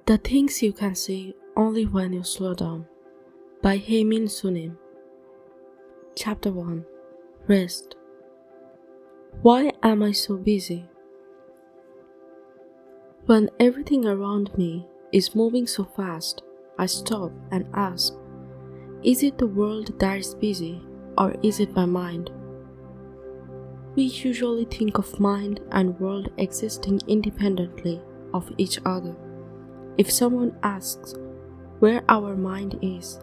The Things You Can See Only When You Slow Down by Haemin Sunim. Chapter 1. Rest. Why am I so busy? When everything around me is moving so fast, I stop and ask, is it the world that is busy, or is it my mind? We usually think of mind and world existing independently of each other. If someone asks where our mind is,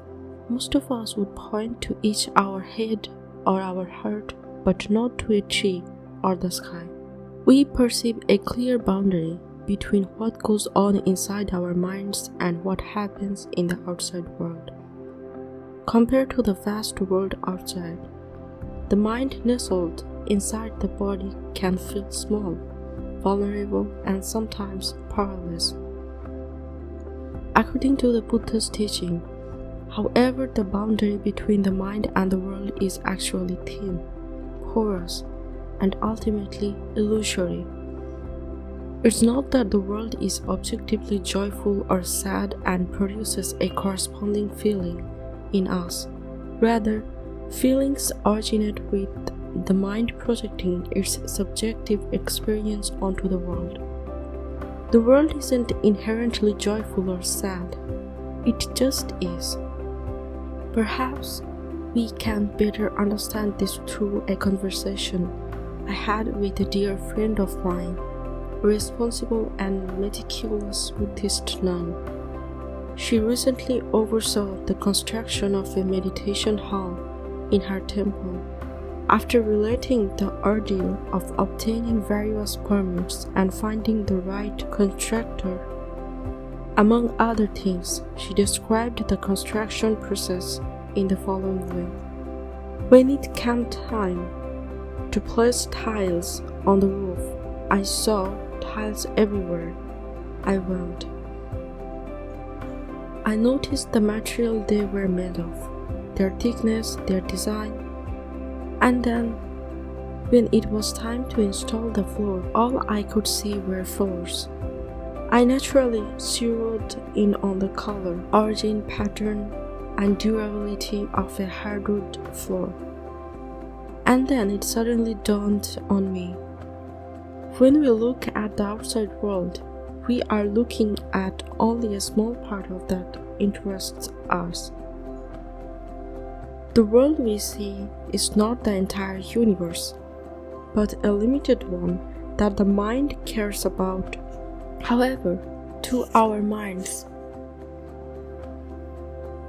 most of us would point to each our head or our heart, but not to a tree or the sky. We perceive a clear boundary between what goes on inside our minds and what happens in the outside world. Compared to the vast world outside, the mind nestled inside the body can feel small, vulnerable, and sometimes powerless. According to the Buddha's teaching, however, the boundary between the mind and the world is actually thin, porous, and ultimately illusory. It's not that the world is objectively joyful or sad and produces a corresponding feeling in us. Rather, feelings originate with the mind projecting its subjective experience onto the world. The world isn't inherently joyful or sad, it just is. Perhaps we can better understand this through a conversation I had with a dear friend of mine, a responsible and meticulous Buddhist nun. She recently oversaw the construction of a meditation hall in her temple. After relating the ordeal of obtaining various permits and finding the right contractor, among other things, she described the construction process in the following way. When it came time to place tiles on the roof, I saw tiles everywhere I went. I noticed the material they were made of, their thickness, their design, and then, when it was time to install the floor, all I could see were floors. I naturally zeroed in on the color, origin, pattern, and durability of a hardwood floor. And then it suddenly dawned on me. When we look at the outside world, we are looking at only a small part of that interests us. The world we see is not the entire universe, but a limited one that the mind cares about. However, to our minds,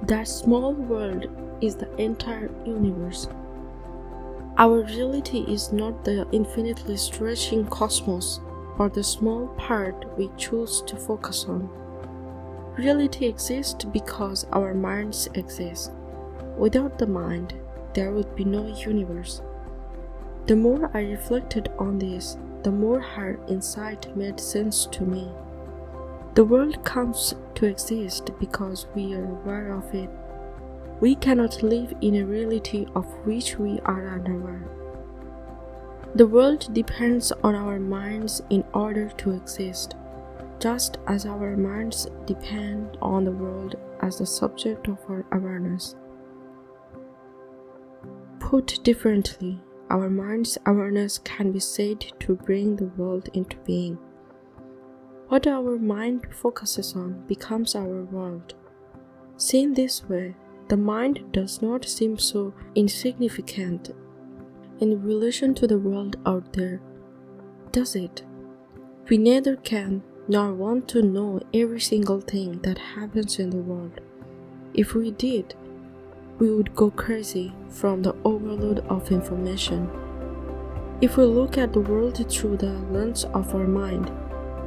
that small world is the entire universe. Our reality is not the infinitely stretching cosmos or the small part we choose to focus on. Reality exists because our minds exist. Without the mind, there would be no universe. The more I reflected on this, the more her insight made sense to me. The world comes to exist because we are aware of it. We cannot live in a reality of which we are unaware. The world depends on our minds in order to exist, just as our minds depend on the world as the subject of our awareness. Put differently, our mind's awareness can be said to bring the world into being. What our mind focuses on becomes our world. Seen this way, the mind does not seem so insignificant in relation to the world out there, does it? We neither can nor want to know every single thing that happens in the world. If we did, we would go crazy from the overload of information. If we look at the world through the lens of our mind,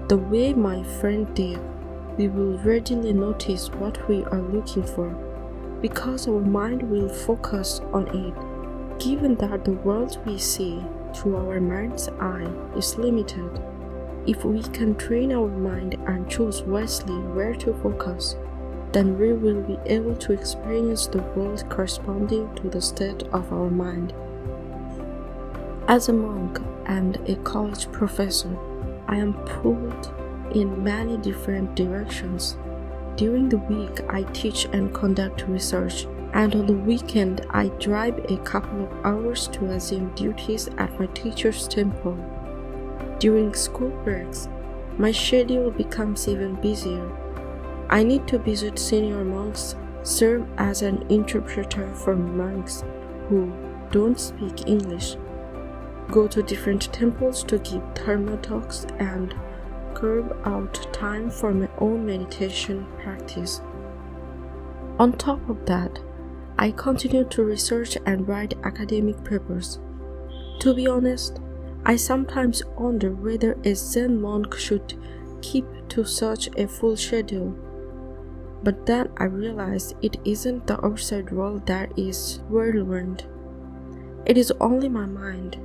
the way my friend did, we will readily notice what we are looking for, because our mind will focus on it. Given that the world we see through our mind's eye is limited, if we can train our mind and choose wisely where to focus, then we will be able to experience the world corresponding to the state of our mind. As a monk and a college professor, I am pulled in many different directions. During the week, I teach and conduct research, and on the weekend, I drive a couple of hours to assume duties at my teacher's temple. During school breaks, my schedule becomes even busier. I need to visit senior monks, serve as an interpreter for monks who don't speak English, go to different temples to give dharma talks, and carve out time for my own meditation practice. On top of that, I continue to research and write academic papers. To be honest, I sometimes wonder whether a Zen monk should keep to such a full schedule. But then I realize it isn't the outside world that is whirlwind. It is only my mind.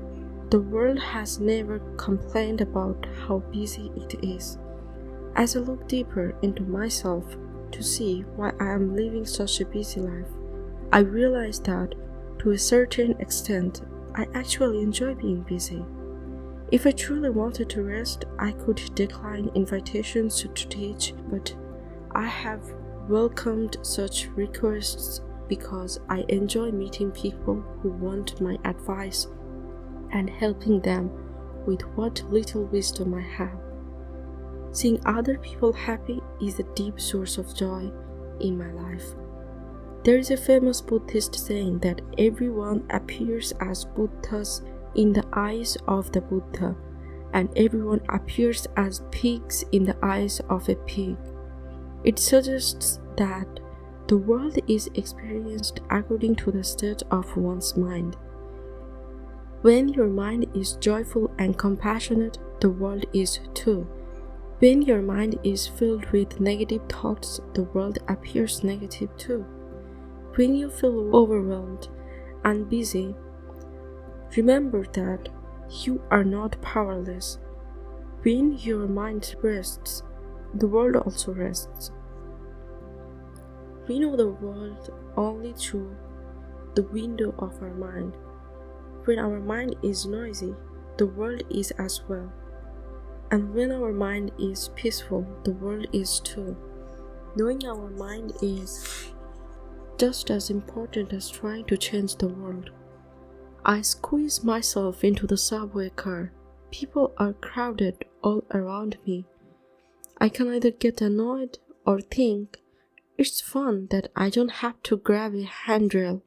The world has never complained about how busy it is. As I look deeper into myself to see why I am living such a busy life, I realize that, to a certain extent, I actually enjoy being busy. If I truly wanted to rest, I could decline invitations to teach, but I have welcomed such requests because I enjoy meeting people who want my advice and helping them with what little wisdom I have. Seeing other people happy is a deep source of joy in my life. There is a famous Buddhist saying that everyone appears as Buddhas in the eyes of the Buddha, and everyone appears as pigs in the eyes of a pig. It suggests that the world is experienced according to the state of one's mind. When your mind is joyful and compassionate, the world is too. When your mind is filled with negative thoughts, the world appears negative too. When you feel overwhelmed and busy, remember that you are not powerless. When your mind rests, the world also rests. We know the world only through the window of our mind. When our mind is noisy, the world is as well. And when our mind is peaceful, the world is too. Knowing our mind is just as important as trying to change the world. I squeeze myself into the subway car. People are crowded all around me. I can either get annoyed or think it's fun that I don't have to grab a handrail.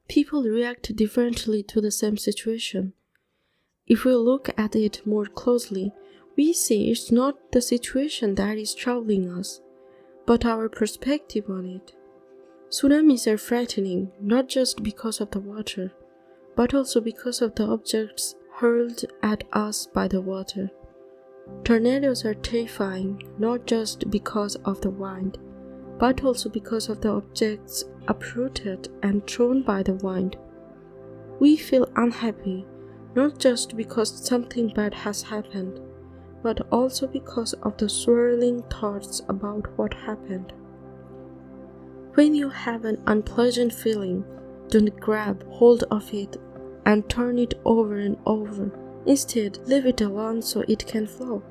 People react differently to the same situation. If we look at it more closely, we see it's not the situation that is troubling us, but our perspective on it. Tsunamis are frightening, not just because of the water, but also because of the objects hurled at us by the water. Tornadoes are terrifying, not just because of the wind, but also because of the objects uprooted and thrown by the wind. We feel unhappy, not just because something bad has happened, but also because of the swirling thoughts about what happened. When you have an unpleasant feeling, don't grab hold of it and turn it over and over. Instead, leave it alone so it can flow.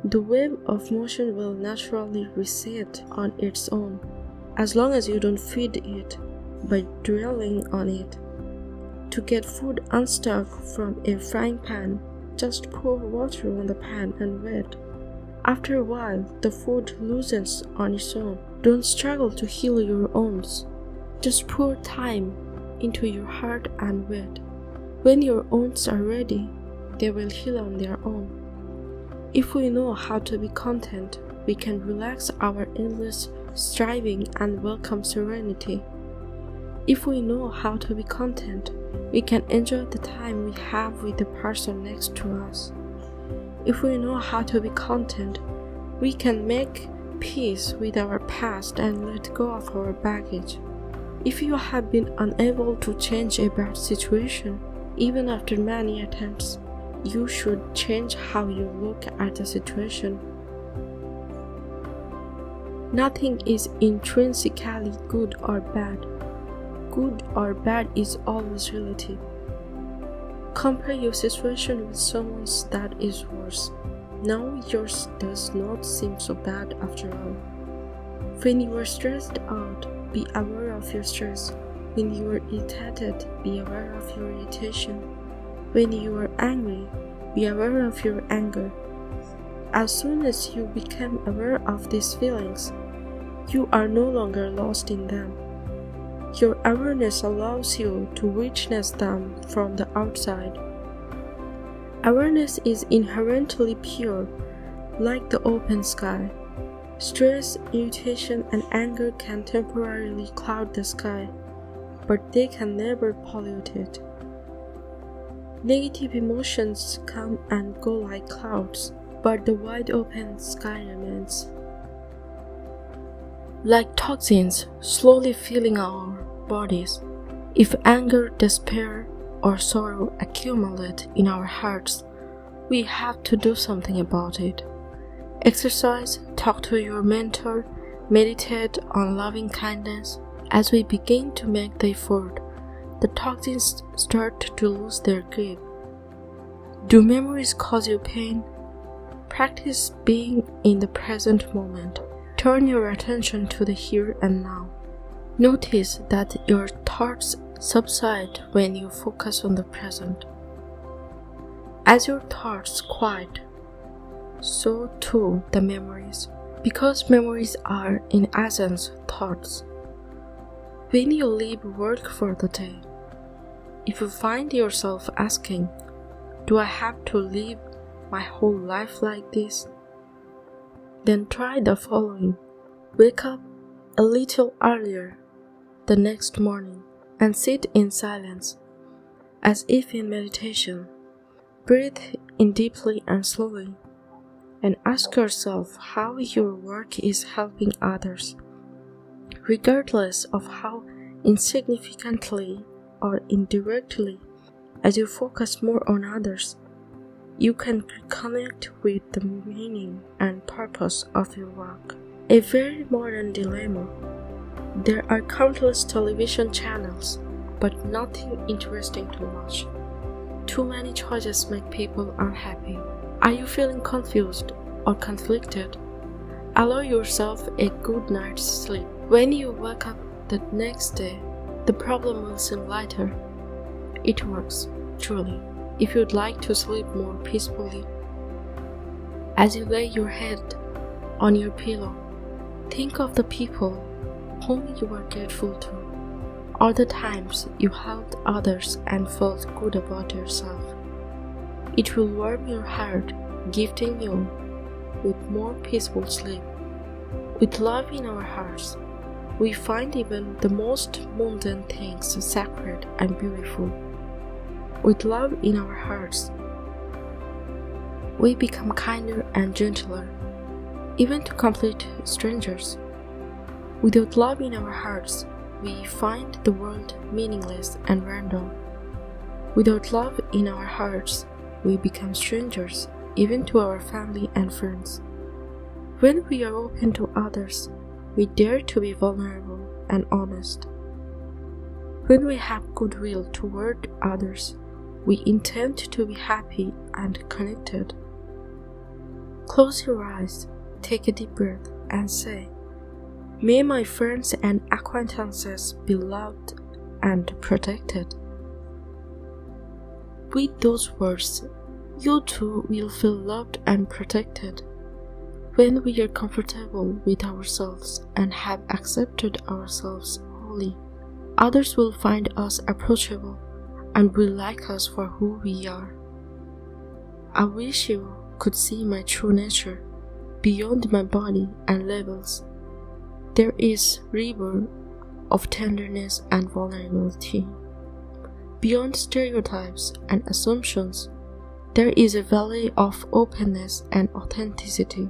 The wave of motion will naturally reset on its own, as long as you don't feed it by dwelling on it. To get food unstuck from a frying pan, just pour water on the pan and wait. After a while, the food loosens on its own. Don't struggle to heal your wounds. Just pour time into your heart and wait. When your wounds are ready, they will heal on their own. If we know how to be content, we can relax our endless striving and welcome serenity. If we know how to be content, we can enjoy the time we have with the person next to us. If we know how to be content, we can make peace with our past and let go of our baggage. If you have been unable to change a bad situation, even after many attempts, you should change how you look at the situation. Nothing is intrinsically good or bad. Good or bad is always relative. Compare your situation with someone's that is worse. Now yours does not seem so bad after all. When you are stressed out, be aware of your stress. When you are irritated, be aware of your irritation. When you are angry, be aware of your anger. As soon as you become aware of these feelings, you are no longer lost in them. Your awareness allows you to witness them from the outside. Awareness is inherently pure, like the open sky. Stress, irritation, and anger can temporarily cloud the sky, but they can never pollute it. Negative emotions come and go like clouds, but the wide open sky remains. Like toxins slowly filling our bodies, if anger, despair, or sorrow accumulate in our hearts, we have to do something about it. Exercise, talk to your mentor, meditate on loving kindness. As we begin to make the effort, the toxins start to lose their grip. Do memories cause you pain? Practice being in the present moment. Turn your attention to the here and now. Notice that your thoughts subside when you focus on the present. As your thoughts quiet, so too the memories, because memories are in essence thoughts. When you leave work for the day, if you find yourself asking, "Do I have to live my whole life like this?" then try the following. Wake up a little earlier the next morning and sit in silence, as if in meditation. Breathe in deeply and slowly, and ask yourself how your work is helping others. Regardless of how insignificantly or indirectly, as you focus more on others, you can reconnect with the meaning and purpose of your work. A very modern dilemma. There are countless television channels, but nothing interesting to watch. Too many choices make people unhappy. Are you feeling confused or conflicted? Allow yourself a good night's sleep. When you wake up the next day, the problem will seem lighter. It works, truly, if you'd like to sleep more peacefully. As you lay your head on your pillow, think of the people whom you are grateful to, or the times you helped others and felt good about yourself. It will warm your heart, gifting you with more peaceful sleep. With love in our hearts, we find even the most mundane things sacred and beautiful. With love in our hearts, we become kinder and gentler, even to complete strangers. Without love in our hearts, we find the world meaningless and random. Without love in our hearts, we become strangers, even to our family and friends. When we are open to others, we dare to be vulnerable and honest. When we have goodwill toward others, we intend to be happy and connected. Close your eyes, take a deep breath, and say, "May my friends and acquaintances be loved and protected." With those words, you too will feel loved and protected. When we are comfortable with ourselves and have accepted ourselves wholly, others will find us approachable and will like us for who we are. I wish you could see my true nature beyond my body and labels. There is river of tenderness and vulnerability. Beyond stereotypes and assumptions, there is a valley of openness and authenticity.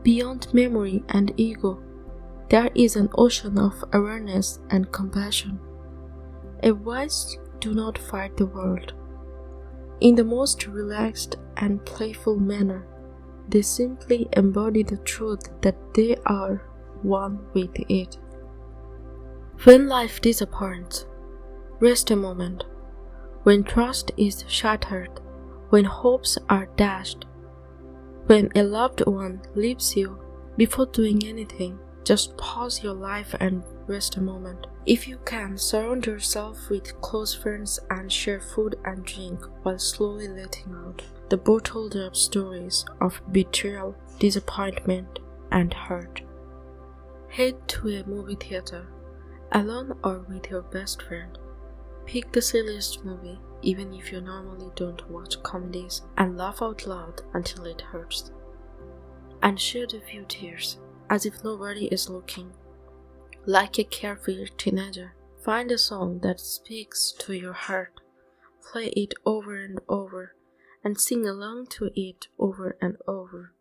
Beyond memory and ego, there is an ocean of awareness and compassion. A wise do not fight the world. In the most relaxed and playful manner, they simply embody the truth that they are one with it. When life disappoints, rest a moment. When trust is shattered, when hopes are dashed, When a loved one leaves you, before doing anything, just pause your life and rest a moment. If you can, surround yourself with close friends and share food and drink while slowly letting out the bottled up stories of betrayal, disappointment, and hurt. Head to a movie theater, alone or with your best friend. Pick the silliest movie, even if you normally don't watch comedies, and laugh out loud until it hurts. And shed a few tears, as if nobody is looking. Like a carefree teenager, find a song that speaks to your heart, play it over and over, and sing along to it over and over,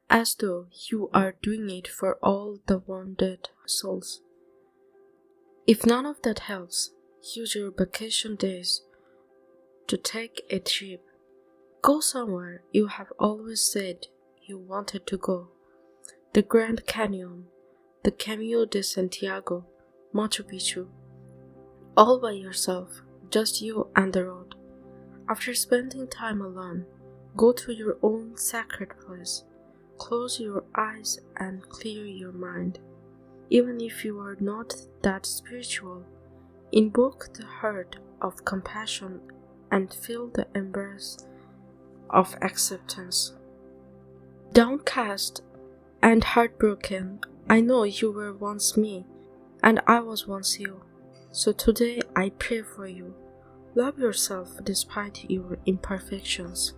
as though you are doing it for all the wounded souls. If none of that helps, use your vacation days to take a trip. Go somewhere you have always said you wanted to go. The Grand Canyon, the Camino de Santiago, Machu Picchu. All by yourself, just you and the road. After spending time alone, go to your own sacred place. Close your eyes and clear your mind. Even if you are not that spiritual, invoke the heart of compassion and feel the embrace of acceptance. Downcast and heartbroken, I know you were once me, and I was once you. So today I pray for you. Love yourself despite your imperfections.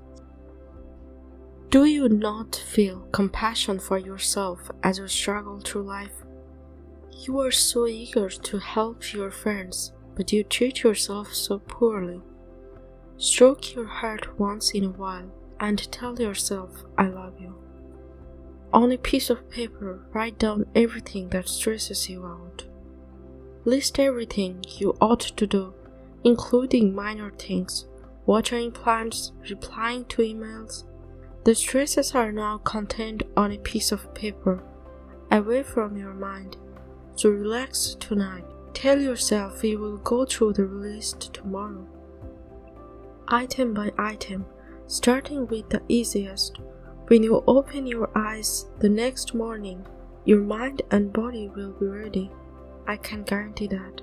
Do you not feel compassion for yourself as you struggle through life? You are so eager to help your friends, but you treat yourself so poorly. Stroke your heart once in a while and tell yourself, I love you. On a piece of paper, write down everything that stresses you out. List everything you ought to do, including minor things, watering plants, replying to emails. The stresses are now contained on a piece of paper, away from your mind. So relax tonight. Tell yourself you will go through the list tomorrow. Item by item, starting with the easiest. When you open your eyes the next morning, your mind and body will be ready. I can guarantee that.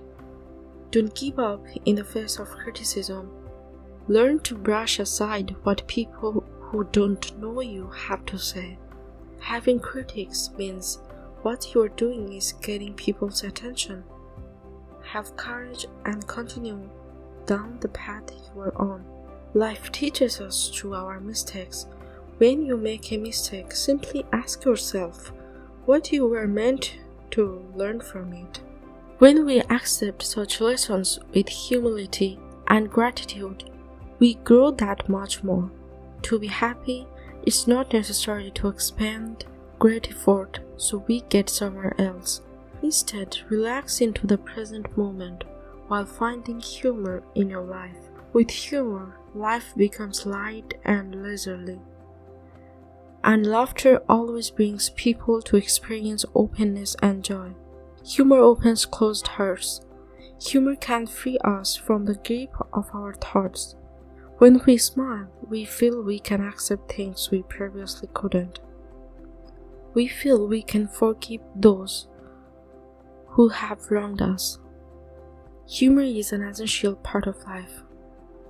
Don't give up in the face of criticism. Learn to brush aside what people who don't know you have to say. Having critics means what you're doing is getting people's attention. Have courage and continue down the path you are on. Life teaches us through our mistakes. When you make a mistake, simply ask yourself what you were meant to learn from it. When we accept such lessons with humility and gratitude, we grow that much more. To be happy, it's not necessary to expend great effort so we get somewhere else. Instead, relax into the present moment while finding humor in your life. With humor, life becomes light and leisurely. And laughter always brings people to experience openness and joy. Humor opens closed hearts. Humor can free us from the grip of our thoughts. When we smile, we feel we can accept things we previously couldn't. We feel we can forgive those who have wronged us. Humor is an essential part of life.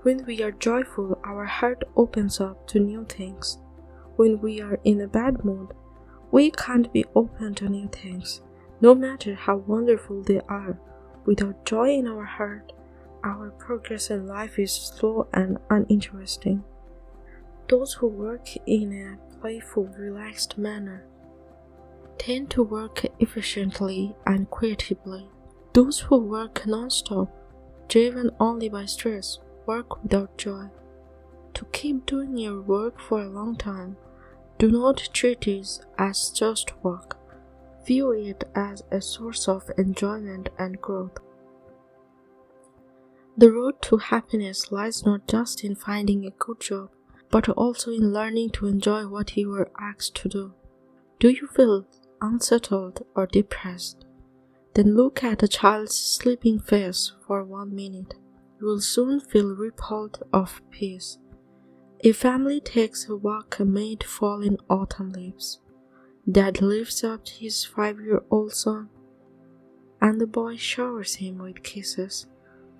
When we are joyful, our heart opens up to new things. When we are in a bad mood, we can't be open to new things, no matter how wonderful they are. Without joy in our heart, our progress in life is slow and uninteresting. Those who work in a playful, relaxed manner tend to work efficiently and creatively. Those who work non-stop, driven only by stress, work without joy. To keep doing your work for a long time, do not treat it as just work. View it as a source of enjoyment and growth. The road to happiness lies not just in finding a good job, but also in learning to enjoy what you were asked to do. Do you feel unsettled or depressed? Then look at a child's sleeping face for 1 minute. You will soon feel rippled of peace. A family takes a walk amid fallen autumn leaves. Dad lifts up his 5-year-old son, and the boy showers him with kisses.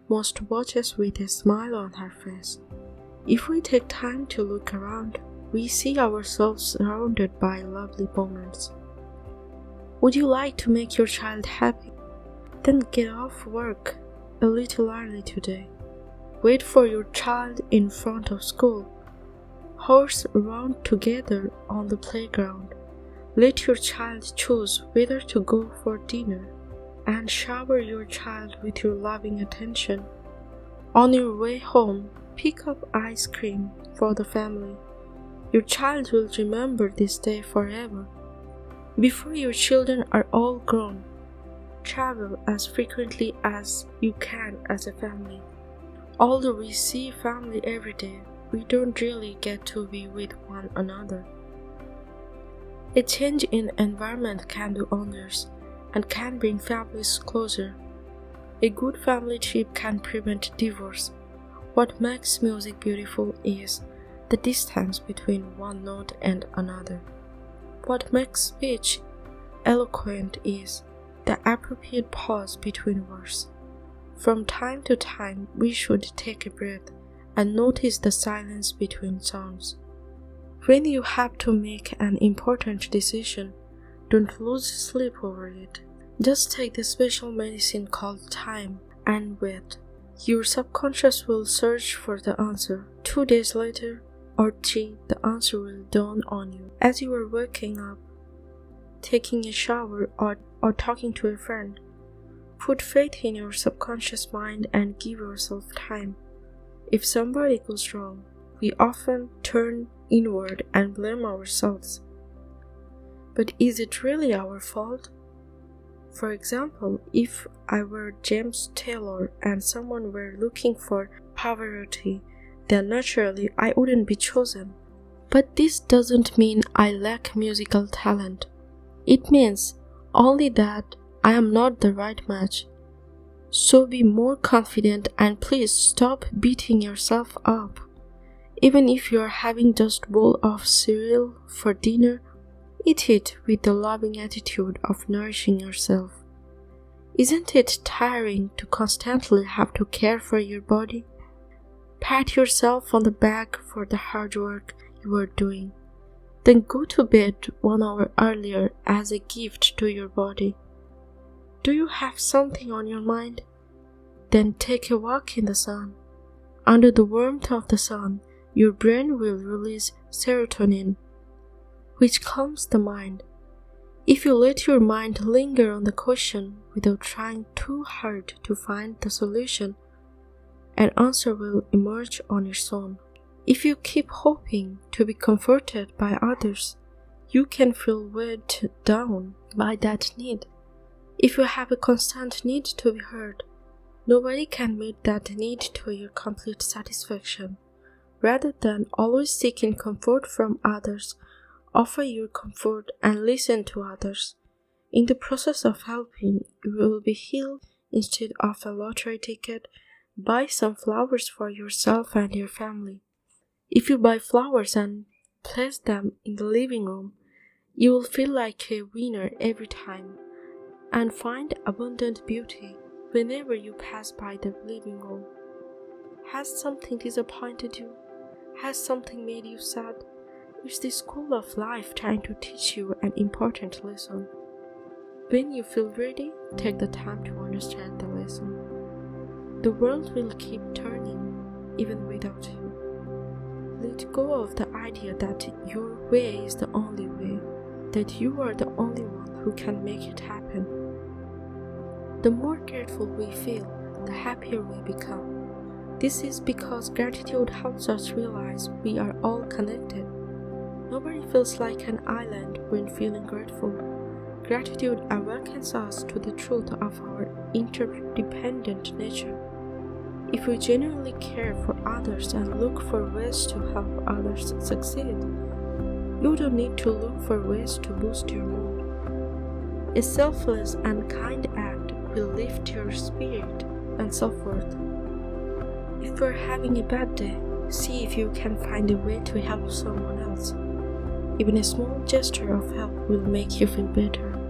Most watches with a smile on her face. If we take time to look around, we see ourselves surrounded by lovely moments. Would you like to make your child happy? Then get off work a little early today. Wait for your child in front of school. Horse around together on the playground. Let your child choose whether to go for dinner, and shower your child with your loving attention. On your way home, pick up ice cream for the family. Your child will remember this day forever. Before your children are all grown, travel as frequently as you can as a family. Although we see family every day, we don't really get to be with one another. A change in environment can do wonders and can bring families closer. A good family trip can prevent divorce. What makes music beautiful is the distance between one note and another. What makes speech eloquent is the appropriate pause between words. From time to time, we should take a breath and notice the silence between sounds. When you have to make an important decision, don't lose sleep over it. Just take the special medicine called time and wait. Your subconscious will search for the answer. 2 days later or 3, the answer will dawn on you as you are waking up, taking a shower, or talking to a friend. Put faith in your subconscious mind and give yourself time. If somebody goes wrong, we often turn inward and blame ourselves. But is it really our fault? For example, if I were James Taylor and someone were looking for Pavarotti, then naturally I wouldn't be chosen. But this doesn't mean I lack musical talent. It means only that I am not the right match. So be more confident and please stop beating yourself up. Even if you are having just a bowl of cereal for dinner, eat it with the loving attitude of nourishing yourself. Isn't it tiring to constantly have to care for your body? Pat yourself on the back for the hard work you are doing. Then go to bed 1 hour earlier as a gift to your body. Do you have something on your mind? Then take a walk in the sun. Under the warmth of the sun, your brain will release serotonin, which calms the mind. If you let your mind linger on the question without trying too hard to find the solution, an answer will emerge on its own. If you keep hoping to be comforted by others, you can feel weighed down by that need. If you have a constant need to be heard, nobody can meet that need to your complete satisfaction. Rather than always seeking comfort from others, offer your comfort and listen to others. In the process of helping, you will be healed. Instead of a lottery ticket, buy some flowers for yourself and your family. If you buy flowers and place them in the living room, you will feel like a winner every time and find abundant beauty whenever you pass by the living room. Has something disappointed you? Has something made you sad? Is the school of life trying to teach you an important lesson? When you feel ready, take the time to understand the lesson. The world will keep turning, even without you. Let go of the idea that your way is the only way, that you are the only one who can make it happen. The more grateful we feel, the happier we become. This is because gratitude helps us realize we are all connected. Nobody feels like an island when feeling grateful. Gratitude awakens us to the truth of our interdependent nature. If we genuinely care for others and look for ways to help others succeed, you don't need to look for ways to boost your mood. A selfless and kind act will lift your spirit and self-worth. If you're having a bad day, See if you can find a way to help someone else. Even a small gesture of help will make you feel better.